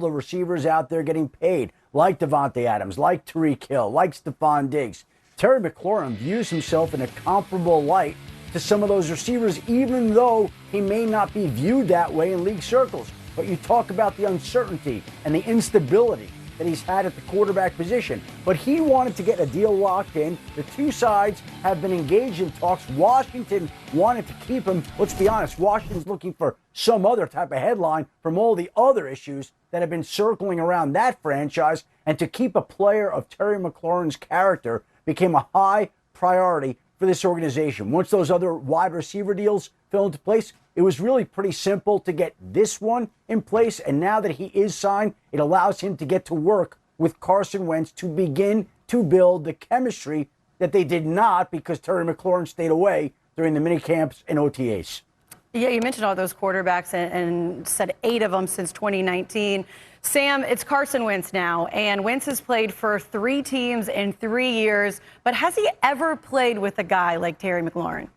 the receivers out there getting paid, like Devontae Adams, like Tyreek Hill, like Stephon Diggs. Terry McLaurin views himself in a comparable light to some of those receivers, even though he may not be viewed that way in league circles. But you talk about the uncertainty and the instability that he's had at the quarterback position. But he wanted to get a deal locked in. The two sides have been engaged in talks. Washington wanted to keep him. Let's be honest, Washington's looking for some other type of headline from all the other issues that have been circling around that franchise. And to keep a player of Terry McLaurin's character became a high priority for this organization. Once those other wide receiver deals fell into place, it was really pretty simple to get this one in place. And now that he is signed, it allows him to get to work with Carson Wentz to begin to build the chemistry that they did not because Terry McLaurin stayed away during the mini camps and OTAs. Yeah, you mentioned all those quarterbacks and said 8 of them since 2019. Sam, it's Carson Wentz now, and Wentz has played for 3 teams in 3 years, but has he ever played with a guy like Terry McLaurin?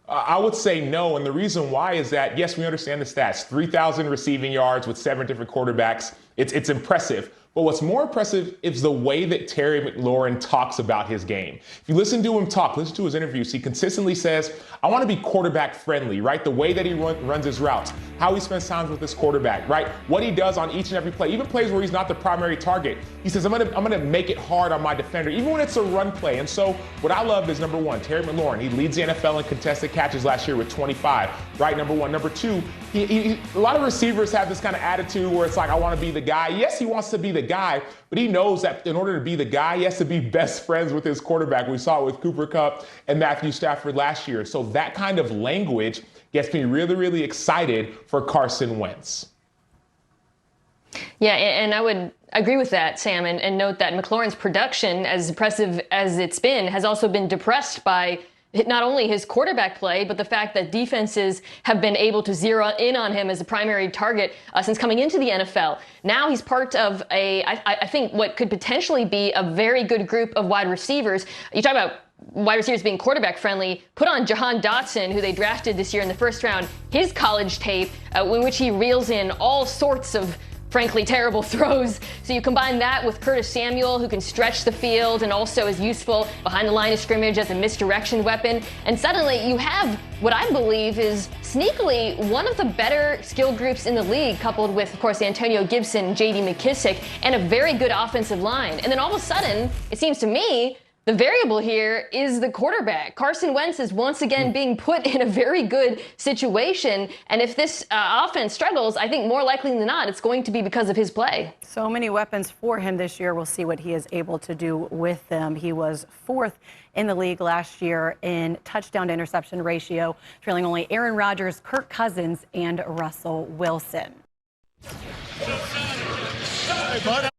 I would say no, and the reason why is that, yes, we understand the stats. 3,000 receiving yards with 7 different quarterbacks. It's impressive. But what's more impressive is the way that Terry McLaurin talks about his game. If you listen to him talk, listen to his interviews, he consistently says, I want to be quarterback friendly, right? The way that he runs his routes, how he spends time with his quarterback, right? What he does on each and every play, even plays where he's not the primary target. He says, I'm gonna make it hard on my defender, even when it's a run play. And so what I love is, number one, Terry McLaurin, he leads the NFL in contested catches last year with 25, right? Number one. Number two, a lot of receivers have this kind of attitude where it's like, I want to be the guy. Yes, he wants to be the guy, but he knows that in order to be the guy, he has to be best friends with his quarterback. We saw it with Cooper Kupp and Matthew Stafford last year. So that kind of language gets me really, really excited for Carson Wentz. Yeah, and I would agree with that, Sam, and note that McLaurin's production, as impressive as it's been, has also been depressed by not only his quarterback play, but the fact that defenses have been able to zero in on him as a primary target since coming into the NFL. Now he's part of I think what could potentially be a very good group of wide receivers. You talk about wide receivers being quarterback friendly. Put on Jahan Dotson, who they drafted this year in the first round, his college tape, in which he reels in all sorts of frankly terrible throws. So you combine that with Curtis Samuel, who can stretch the field and also is useful behind the line of scrimmage as a misdirection weapon. And suddenly you have what I believe is sneakily one of the better skill groups in the league, coupled with, of course, Antonio Gibson, J.D. McKissick, and a very good offensive line. And then all of a sudden, it seems to me, the variable here is the quarterback. Carson Wentz is once again being put in a very good situation. And if this offense struggles, I think more likely than not, it's going to be because of his play. So many weapons for him this year. We'll see what he is able to do with them. He was 4th in the league last year in touchdown to interception ratio, trailing only Aaron Rodgers, Kirk Cousins, and Russell Wilson. Hey, bud.